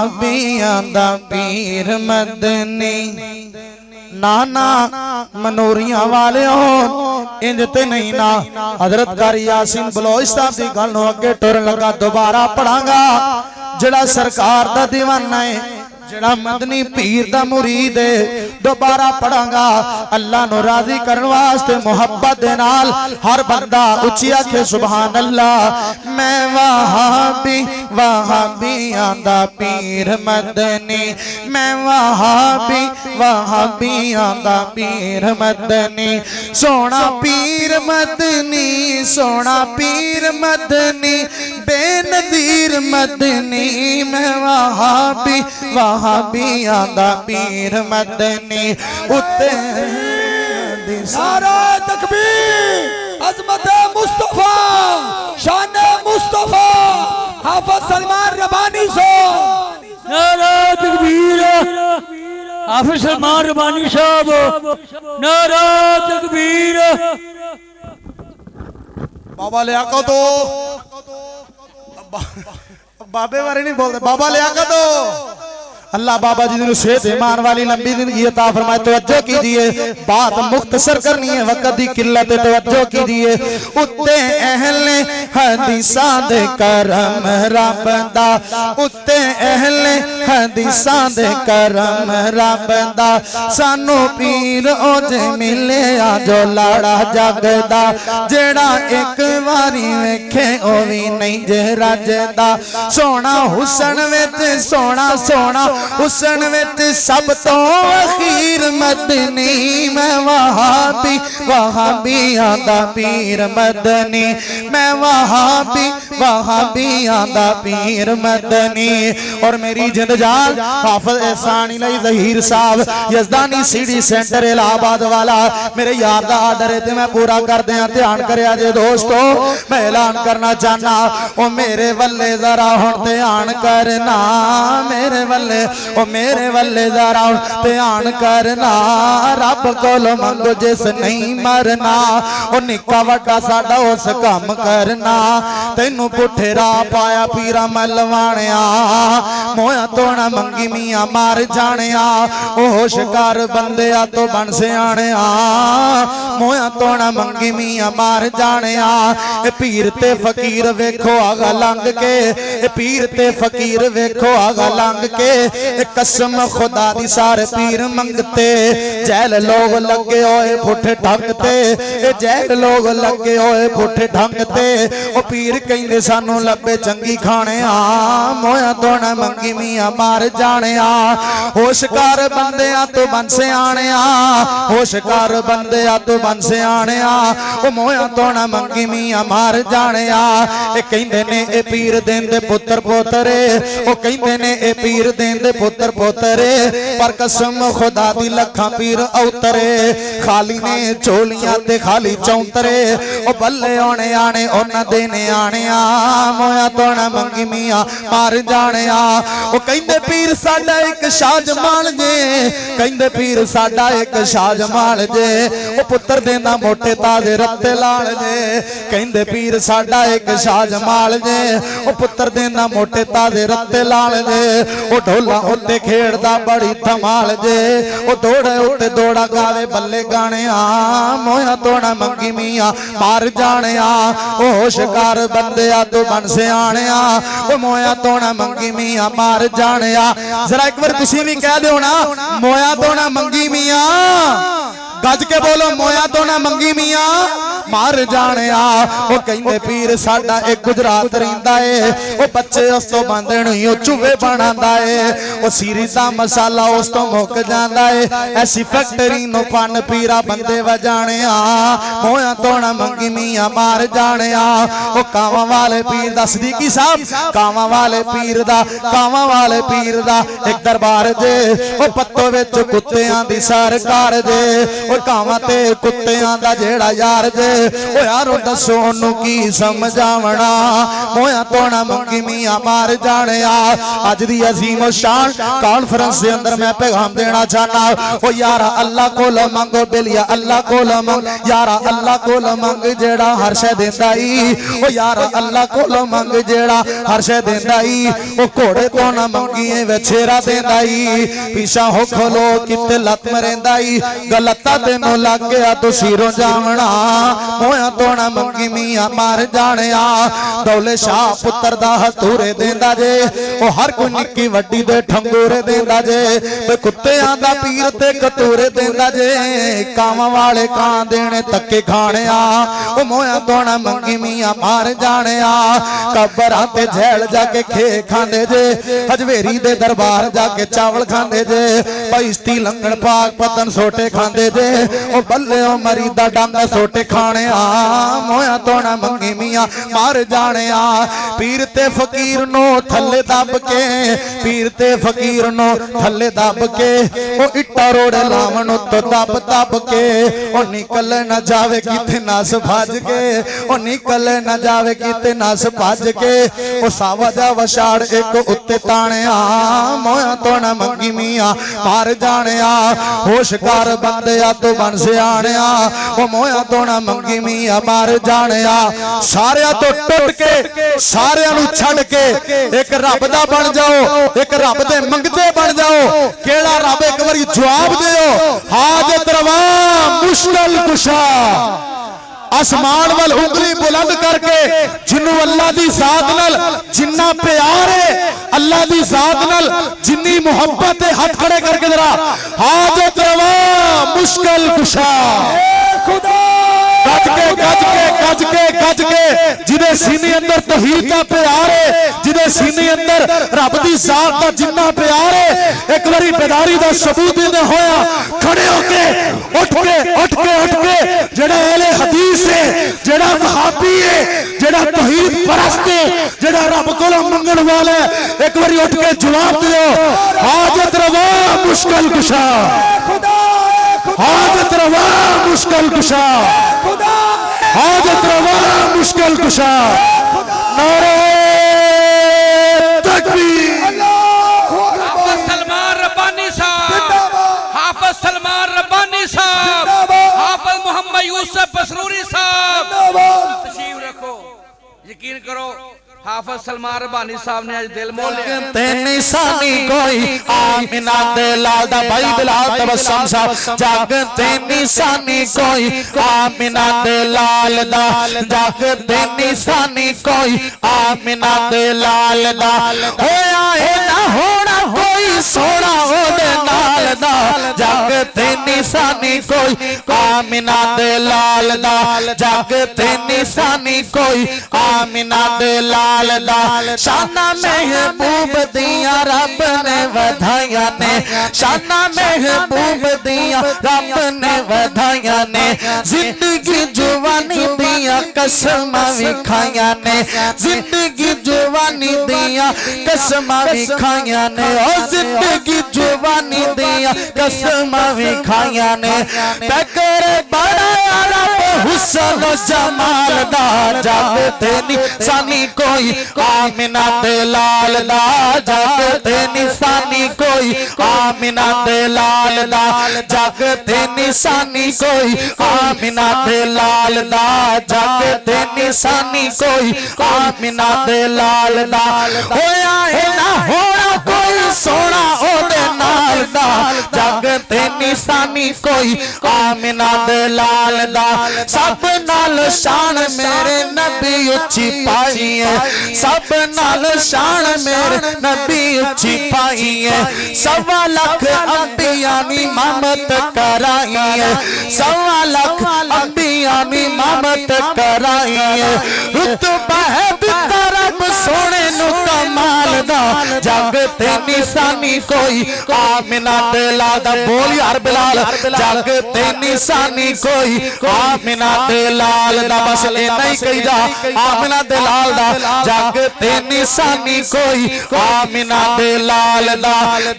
वहाबियां दा पीर मदनी नाना मनोरियां वाले इंज ते नहीं ना। हजरत कारी यासीन बलोच साहब की गल नूं अगे टुरन लगा दोबारा पढ़ांगा। जड़ा सरकार दा दीवाना है, जड़ा मदनी पीर दा मुरीद है, दोबारा पढ़ांगा। अल्लाह नूं राजी करन वास्ते मुहब्बत दे नाल हर बंदा उच्ची आखे सुभान अल्लाह। मैं वहाबी वहाबियां दा पीर मदनी, मैं वहाबी वहाबियां दा पीर मदनी। सोना पीर मदनी, सोना पीर मदनी, बेनज़ीर मदनी। मैं वहाबी वहाबियां दा पीर मदनी। उत्ते नारा तकबीर, अज़मत मुस्तफा, शान मुस्तफा, हाफिज सलमान रबानी सो। नारा तकबीर, हाफिज सलमान रबानी साहब। नारा तकबीर। बाबा लियाकत तो बाबे बारे नहीं बोलते, बाबा लियाकत तो अल्लाह बाबा जी ने सेहत ईमान वाली लंबी जिंदगी अता फरमाए। तवज्जो कीजिए, बात मुख्तसर करनी है, वक्त की किल्लत है, तवज्जो कीजिए। उत्ते अहले हदीसां दे करम रब दा, उत्ते अहले हदीसां दे करम रब दा। सानू पीर ओजे मिले आ जो लाड़ा जगदा, जेड़ा एक बारी वेखे ओ भी नहीं जे रजदा। सोना हुसन विच सोना सोना हुसन विच सब तो अखीर मदनी। मैं वहाबी वहाबियां दा पीर मदनी, मैं वहाबी वहाबियां दा पीर मदनी। और मेरी जिंद जान हाफिज एहसान इलाही ज़हीर साहब यज़दानी सीडी सेंटर इलाहाबाद वाला मेरे यार दा आर्डर है, मैं पूरा कर दिया। ध्यान करिया जे दोस्तों, मैं ऐलान करना चाहना, ओ मेरे वल्ले जरा हुण ध्यान करना, मेरे वल्ले ओ मेरे वल्ले जरा ध्यान करना। रब कोल मंगो जिस नहीं मरना, ओ निक्का वड्डा साडा उस काम करना। तैनू पुठे राह पाया पीरा मलवाणिया, मोया तोना मंगी मियां मार जानिया। ओ होशकार बंदिया तो बन सियाणिया, मोया तोना मंगी मियां मार जानिया। ए पीर ते फकीर वेखो आगा लंघ के, ए पीर ते फकीर वेखो आगा लंघ के। कसम खुदा दी सारे पीर मंगते, जैल लोग लगे होए पुठे ढंगते, जैल लोग लगे होए पुठे ढंगते। ओ पीर कहंदे सानू लब्बे चंगी खाने आ, मोया तोना मंगी मियां मार जाने आ। होशकार बंदिया तो बन सियाणे आ, होशकार बंदिया तो बन सियाणे आ। ओ मोया तोना मंगी मियां मार जाने आ। ए कहंदे ने ए पीर देंदे पुत्र पोतरे, ओ कहंदे ने ए पीर देंदे पुत्र पोतरे। पर कसम खुदा दी लखा पीर औतरे, खाली ने चोलियां ते खाली चौंतरे। ओ बल्ले आने आने उन्हां दे ने आने आ, मोया तोना मंगी मियां मार जाने आ। ओ कहंदे पीर साडा एक शाह जमाल जे, कहंदे पीर साडा एक शाह जमाल जे। ओ पुत्र देंदा मोटे ताजे रत्ते लाल जे, कहंदे पीर साडा एक शाह जमाल जे। ओ पुत्र देंदा मोटे ताजे रत्ते लाल जे। ओ ढोला उत्ते खेड़दा बड़ी धमाल जे, ओ दौड़े उत्ते दौड़ा गावे बल्ले गाने आ, मोया तोना मंगी मियां मार जाने आ। ओ होशकार बंदिया तो बन सियाणे आ, ओ मोया तोना मंगी मियां मार जाने आ। जरा एक बार तुसी भी कह दो ना, मोया तोना मंगी मियां, गज के बोलो, मोया तोना मंगी मियां मार जाने आ। ओ कहंदे पीर साडा एक गुजरात रहिंदा है, ओ बच्चे उस तो बंदे नहीं ओ चूहे बनांदा है। ओ सीरी दा मसाला उस तो मुक जांदा है, ऐसी फैक्टरी नो पन पीरा बंदे वजाने आ। मोया तोना मंगी मियां मार जाने आ। ओ कावां वाले पीर दा सदीकी साहब, कावां वाले पीर दा, कावां वाले पीर दा एक दरबार जे। ओ पत्तो विच कुत्तियां दी सरकार जे, ओ कावां ते कुत्तियां दा जेड़ा यार जे। ओ यारो दसो ओनू की समझावना मोया तोना मंगी मियां मार जाने अज दी अजीम शान कॉन्फ्रेंस के अंदर मैं पैगाम देना चाहना ओ यारा अल्लाह कोल मंगो बिलिया अल्लाह कोल मंग यारा अल्लाह कोल मंग जेड़ा हर शै देंदा ई ओ यारा अल्लाह कोल मंग जेड़ा हर शै देंदा ई ओ घोड़े तो ना मंगीए वछेरा देंदा ई पीछा हो खोलो किते लत मरेंदा ई गलता तेनू लग गया तो सिरों जावना मोया तो ना मंगी मियां मार जाने दौले शाह पुत्र दा हतूरे देंदा जे ओ हर कोई निक्की वड्डी दे ठंगूरे देंदा जे ते कुत्तेआं दा पीर ते कतूरे देंदा जे कावां वाले कां देने तक्के खाने ओ मोया तो ना मंगी मियां मार जाने कबरां ते झैल जाके खे खांदे जे हजवेरी दे दरबार जाके चावल खांदे जे पैस्ती लंगण पाक पतन सोटे खांदे जे ओ बल्ले ओ मरी दा डांगा सोटे खाने मोया तो ना मंगी मियां मार जाने पीर ते फकीर नो थल्ले दब के पीर ते फकीर नो थल्ले दब के ओ इट्टा रोड़े लावन तो दब दब के ओ निकल न जावे किथे नस भज के ओ निकल न जावे किथे नस भज के ओ सावा जा वछाड़ एक उत्ते ताने मोया तो ना मंगी मियां मार जाने होशकार बंदे तो बन सियाने ओ मोया तो ना मंगी मियां मार जाने सारे तो टुट के सारे छड़ के एक रब दा बन जाओ एक रब दे मंगते बन जाओ केड़ा रब एक बारी जवाब दियो हाजत रवा मुश्किल कुशा आसमान वाल उंगली बुलंद करके जिन्नू अल्लाह दी जात नाल जिन्ना प्यार है अल्लाह दी जात नाल जिन्नी मुहब्बत है हाथ खड़े करके जरा हाजत रवा मुश्किल कुशा खुदा गज के गज के गज के गज के जिदे सीने अंदर तौहीद दा प्यार है जिदे सीने अंदर रब दी जात दा जिन्ना प्यार है एक बारी बेदारी दा सबूत देने होया खड़े होके उठ के जेड़ा अहले हदीस है जेड़ा वहाबी है जेड़ा तौहीद परस्त है जेड़ा रब कोलों मंगण वाला है एक बारी उठ के जवाब दियो हाजत रवा मुश्किल कुशा हाजत रवा मुश्किल कुशा हाजत रवा मुश्किल कुशा नारे तकबीर हाफिज सलमान रब्बानी साहब हाफिज सलमान रब्बानी साहब हाफिज मोहम्मद यूसुफ बसरूरी साहब तशरीफ रखो यकीन करो हाफिज सलमान रब्बानी साहब ने आज दिल मोल लिया ते निशानी कोई आमिना दे लाल दा भाई बिलाल तबस्सुम साहब जग ते निशानी कोई आमिना दे लाल दा जग ते निशानी कोई आमिना दे लाल दा होया है ना होना कोई सोना ओदे नाल दा जग ते निशानी कोई आमिना दे लाल दा जग ते निशानी कोई आमिना दे लाल शाना महबूब दिया रब ने वधाइया ने शाना महबूब दिया रब ने वधाइया ने जिंदगी जुवानी दिया कसम विखाइया ने जिंदगी जुवानी दिया कसम विखाइया ने ओ जिंदगी जुवानी दिया कसम विखाइया ने टकर बड़ा रब हुस्न जमाल दा जग ते निशानी कोई आमिना दे लाल दा जग ते निशानी कोई आमिना दे लाल दा जग ते निशानी कोई आमिना दे लाल दा जग ते निशानी कोई आमिना दे लाल दा होया है ना होना कोई सोना ओदे नाल दा जग ते निशानी कोई आमिना दे लाल दा सब नाल शान मेरे नबी उच्ची पाई है सब नाल शान मेरे नबी उच्ची पाई है सवा लख अंबिया नी ममत कराई है सवा लख अंबिया नी ममत कराई है रुतबा है रब सोने नु कमाल दा जग ते निशानी कोई आमिना दे लाल दा बोल यार बिलाल जग ते निशानी कोई आमिना दे लाल दा बस इतना ही कही जा आमिना दे लाल दा जग ते निशानी कोई आमिना दे लाल दा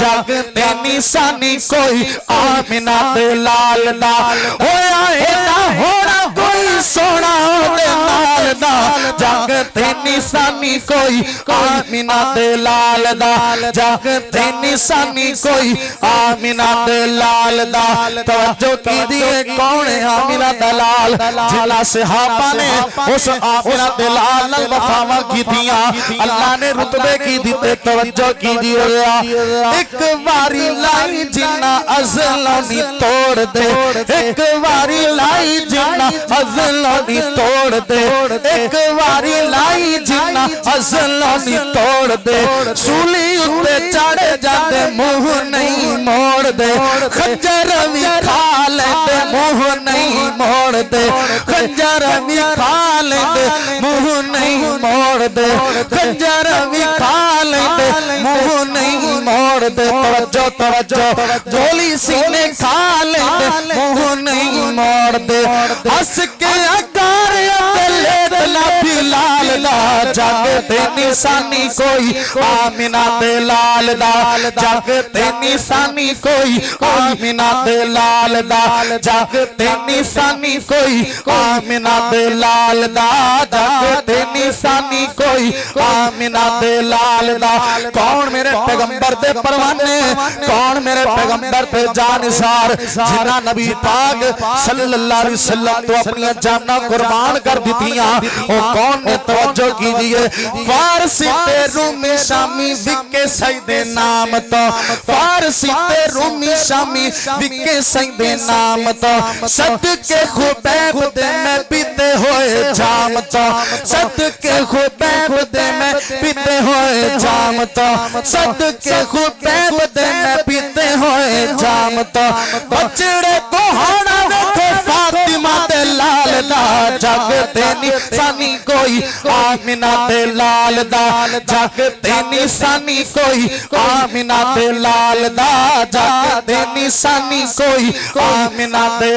जग ते निशानी कोई आमिना दे लाल दा होया है ना होना कोई सोना दे नाल दा जग ते निशानी कोई आमिना दे लाल दा जग ते निशानी कोई आमिना दे लाल दा तवज्जो कीजिए कौन है आमिना दलाल जिला सहाबा ने उस आमिना दे लाल नाल वफावां कीतियां अल्लाह ने रुतबे की दिते तवज्जो कीजिए एक बारी लाई जिन्ना अज़लों दी तोड़ दे एक बारी लाई जिन्ना अज़लों दी तोड़ दे एक बारी लाई जिन्ना अज़लों दी तोड़ दे सूली उत्ते चढ़ जाते मुंह नहीं मोड़ दे खंजर भी खा लेते मुंह नहीं मोड़ दे खंजर भी खा लेते मुंह नहीं मोड़ दे खंजर भी खा लेते मुंह नहीं मोड़ दे तवज्जो तवज्जो गोली सीने खा लेते मुंह नहीं मोड़ दे हंस के अकार लेटना बिलाल दा जग ते निशानी कोई आमिना दे लाल दा जग ते निशानी कोई आमिना दे लाल दा जग ते निशानी कोई आमिना दे लाल दा जग ते निशानी कोई आमिना दे लाल दा कौन मेरे पैगंबर दे परवाने कौन मेरे पैगंबर पे जानिसार जिन्ना नबी पाक सल्लल्लाहु अलैहि वसल्लम तो अपनी जाना कुर्बान कर दितियां ओ कौन ने तवज्जो कीजिए फारसी ते रूमी शामी विके सईदे नाम तो फारसी ते रूमी शामी विके सईदे नाम तो सदके खुबैब दे मैं पीते होए जाम तो सदके खुबैब दे मैं पीते होए जाम तो सदके खुबैब दे मैं पीते होए जाम तो बचड़े को होना देखो फातिमा दे लाल दा जग ते निशानी कोई आमिना दे लाल दा जग ते निशानी कोई आमिना दे लाल दा जग ते निशानी कोई आमिना दे